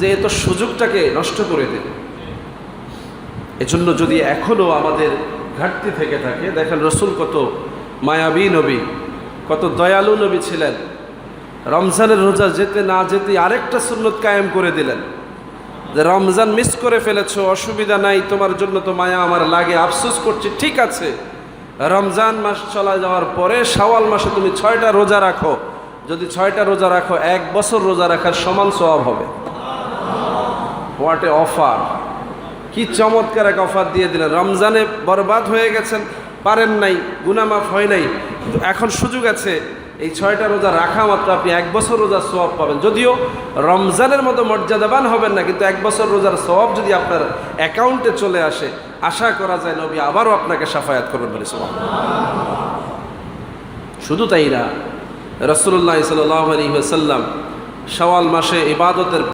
যে এ তো সুযোগটাকে নষ্ট করে দিল। এজন্য যদি এখনও আমাদের ঘাটতি থেকে থাকে, দেখেন রসুল কত মায়াবী নবী, কত দয়ালু নবী ছিলেন। রমজানের রোজা যেতে না যেতে আরেকটা সুন্নত কায়েম করে দিলেন যে রমজান মিস করে ফেলেছো, অসুবিধা নাই, তোমার জন্য তো মায়া আমার লাগে, আফসোস করছি, ঠিক আছে, রমজান মাস চলে যাওয়ার পরে শাওয়াল মাসে তুমি 6টা রোজা রাখো, যদি 6টা রোজা রাখো 1 বছর রোজা রাখার সমান সওয়াব হবে। What a offer! কি চমৎকার এক অফার দিয়ে দিলেন। রমজানে বরবাদ হয়ে গেছেন, পারেন নাই, গুনাহ মাফ হয় নাই, কিন্তু এখন সুযোগ আছে, এই 6টা রোজা রাখা মাত্র আপনি 1 বছর রোজার সওয়াব পাবেন। যদিও রমজানের মতো মর্যাদাবান হবেন না, কিন্তু 1 বছর রোজার সওয়াব যদি আপনার অ্যাকাউন্টে চলে আসে, আশা করা যায় নবী আবারও আপনাকে শাফায়াত করবেন বলে। শুধু তাই না, রাসূলুল্লাহ সাল্লাল্লাহু আলাইহি ওয়াসাল্লাম শাওয়াল মাসে ইবাদতের